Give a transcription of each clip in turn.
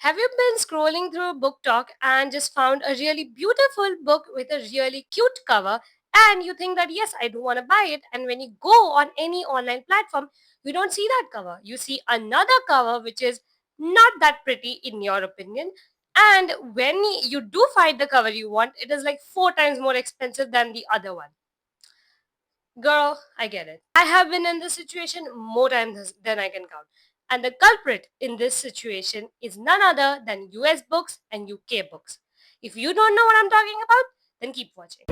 Have you been scrolling through Book Talk and just found a really beautiful book with a really cute cover and you think that yes, I do want to buy it, and when you go on any online platform, you don't see that cover. You see another cover which is not that pretty in your opinion, and when you do find the cover you want, it is like 4 times more expensive than the other one. Girl, I get it. I have been in this situation more times than I can count. And the culprit in this situation is none other than US books and UK books. If you don't know what I'm talking about, then keep watching.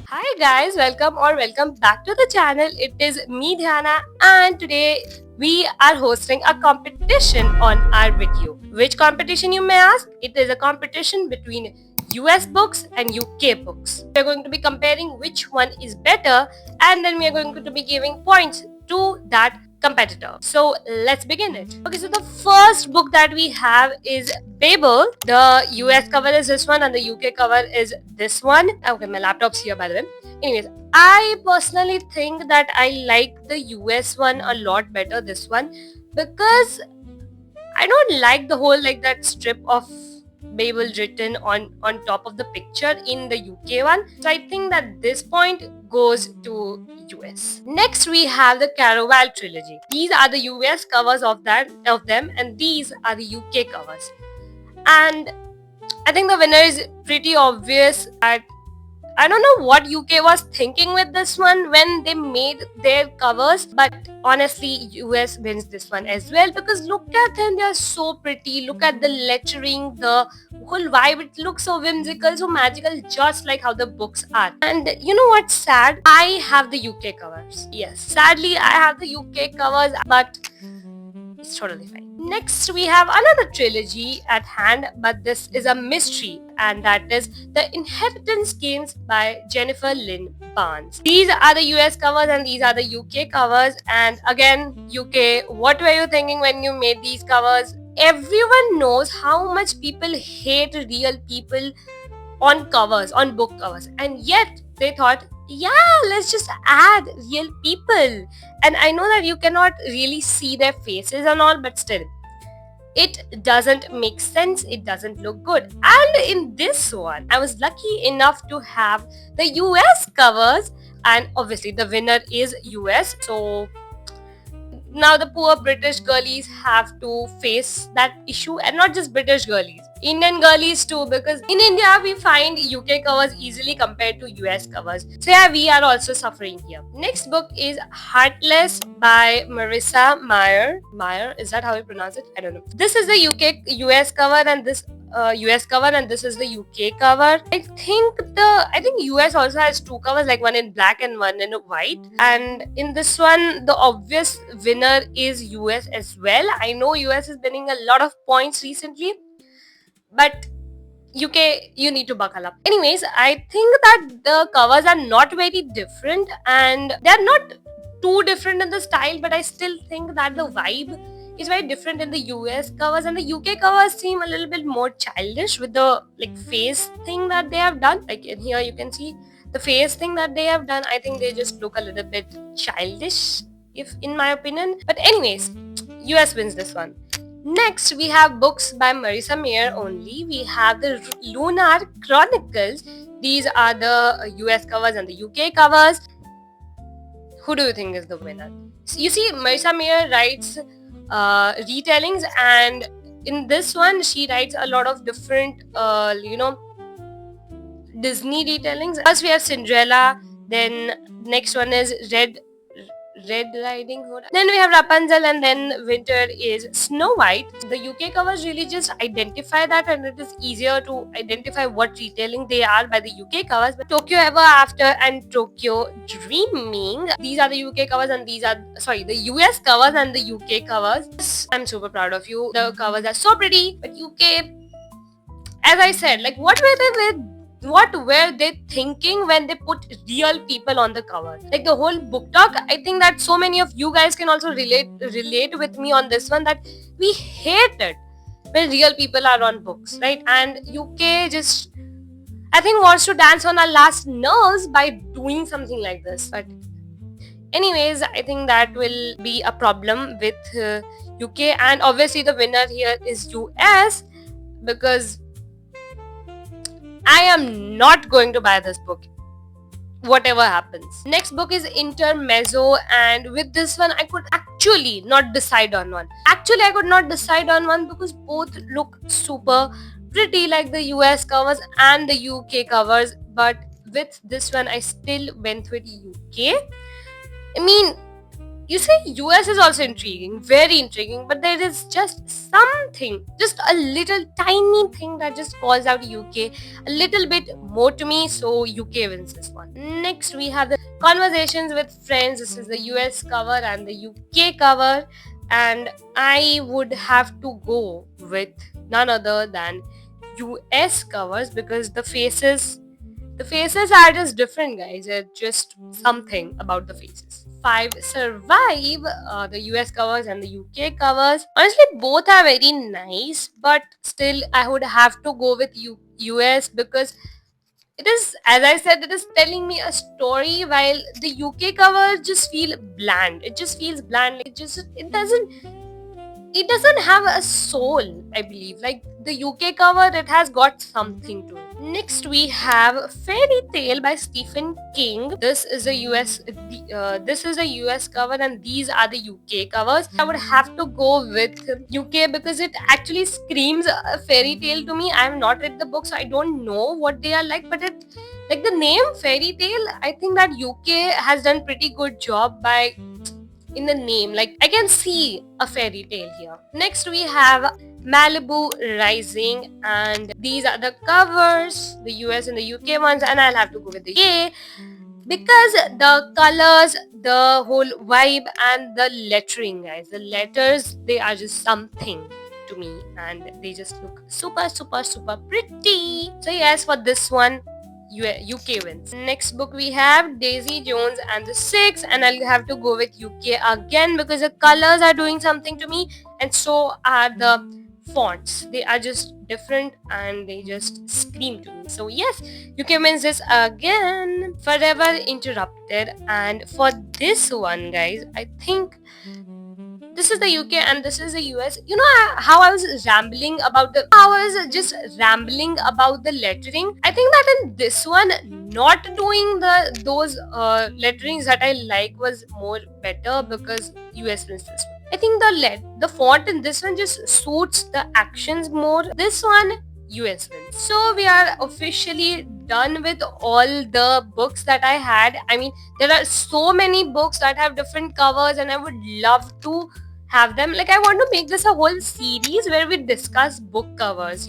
Hi guys, welcome back to the channel. It is me Dhyana, and today we are hosting a competition on our video. Which competition you may ask? It is a competition between US books and UK books. We are going to be comparing which one is better, and then we are going to be giving points to that competitor. So let's begin it. Okay, so the first book that we have is Babel. The US cover is this one and the UK cover is this one. Okay, my laptop's here by the way. Anyways, I personally think that I like the US one a lot better, this one, because I don't like the whole like that strip of Babel written on top of the picture in the UK one. So I think that this point goes to US. Next we have the Caraval trilogy. These are the US covers of them, and these are the UK covers. And I think the winner is pretty obvious. I don't know what UK was thinking with this one when they made their covers, but honestly, US wins this one as well, because look at them, they are so pretty. Look at the lettering, the whole vibe. It looks so whimsical, so magical, just like how the books are. And you know what's sad? I have the UK covers. Yes, sadly, I have the UK covers, but it's totally fine. Next, we have another trilogy at hand, but this is a mystery, and that is The Inheritance Games by Jennifer Lynn Barnes. These are the US covers and these are the UK covers. And again, UK, what were you thinking when you made these covers? Everyone knows how much people hate real people on covers, on book covers, and yet they thought, yeah, let's just add real people. And I know that you cannot really see their faces and all, but still, it doesn't make sense, it doesn't look good. And in this one, I was lucky enough to have the US covers, and obviously the winner is US. So now the poor British girlies have to face that issue, and not just British girlies, Indian girlies too, because in India we find UK covers easily compared to US covers. So yeah, we are also suffering here. Next book is Heartless by Marissa Meyer. Meyer, is that how you pronounce it? I don't know. This is the US cover, and this US cover, and this is the UK cover. I think US also has two covers, like one in black and one in white. And in this one, the obvious winner is US as well. I know US is winning a lot of points recently, but UK, you need to buckle up. Anyways, I think that the covers are not very different, and they're not too different in the style, but I still think that the vibe is very different in the US covers, and the UK covers seem a little bit more childish with the like face thing that they have done. Like in here you can see the face thing that they have done. I think they just look a little bit childish, if in my opinion. But anyways, US wins this one. Next, we have books by Marissa Mayer only. We have the Lunar Chronicles. These are the US covers and the UK covers. Who do you think is the winner? So you see, Marissa Mayer writes retellings, and in this one, she writes a lot of different, Disney retellings. First, we have Cinderella. Then next one is Red Riding Hood. Then we have Rapunzel, and then winter is Snow White. The UK covers really just identify that, and it is easier to identify what retelling they are by the UK covers. But Tokyo Ever After and Tokyo Dreaming, these are the UK covers, and the US covers and the UK covers. I'm super proud of you. The covers are so pretty, but UK, as I said, like what were they thinking when they put real people on the cover? Like the whole book talk, I think that so many of you guys can also relate with me on this one, that we hate it when real people are on books, right? And UK just, I think, wants to dance on our last nerves by doing something like this. But Anyways, I think that will be a problem with UK, and obviously the winner here is US, because I am not going to buy this book whatever happens. Next book is Intermezzo, and with this one I could actually not decide on one. Actually, I could not decide on one because both look super pretty, like the US covers and the UK covers, but with this one I still went with UK. I mean, you say US is also intriguing, very intriguing, but there is just something, just a little tiny thing that just calls out UK a little bit more to me, so UK wins this one. Next, we have the Conversations with Friends. This is the US cover and the UK cover, and I would have to go with none other than US covers because the faces are just different, guys. It's just something about the faces. 5 Survive, the US covers and the UK covers. Honestly, both are very nice, but still I would have to go with US because it is, as I said, it is telling me a story, while the UK cover just feel bland. It just feels bland. It doesn't have a soul, I believe. Like the UK cover, it has got something to it. Next, we have Fairy Tale by Stephen King. This is a US cover, and these are the UK covers. I would have to go with UK because it actually screams a fairy tale to me. I have not read the book, so I don't know what they are like, but it, like the name Fairy Tale, I think that UK has done pretty good job by in the name. Like I can see a fairy tale here. Next, we have Malibu Rising, and these are the covers, the US and the UK ones, and I'll have to go with the UK because the colors, the whole vibe, and the lettering, guys. The letters, they are just something to me, and they just look super, super, super pretty. So yes, for this one, UK wins. Next book we have Daisy Jones and the Six, and I'll have to go with UK again because the colors are doing something to me, and so are the fonts. They are just different and they just scream to me. So yes, UK wins this again. Forever Interrupted, and for this one, guys, I think this is the UK and this is the US. You know how I was just rambling about the lettering. I think that in this one, not doing those letterings that I like was more better because US wins this one. I think the font in this one just suits the actions more. This one, US wins. So we are officially done with all the books that I had. I mean, there are so many books that have different covers, and I would love to have them. Like I want to make this a whole series where we discuss book covers,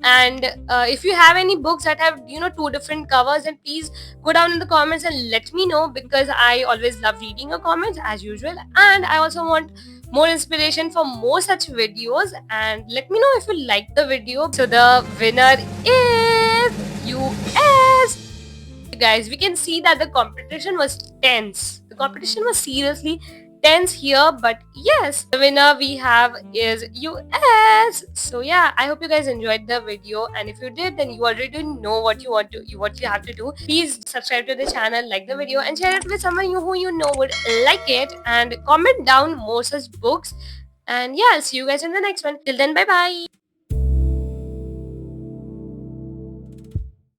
and if you have any books that have two different covers, then please go down in the comments and let me know, because I always love reading your comments as usual, and I also want more inspiration for more such videos. And let me know if you like the video. So the winner is US. Guys, we can see that the competition was tense. The competition was seriously tense here, but yes, the winner we have is US. So yeah, I hope you guys enjoyed the video, and if you did, then you already know what you have to do. Please subscribe to the channel, like the video, and share it with someone who you know would like it, and comment down more such books. And yeah, I'll see you guys in the next one. Till then, bye bye.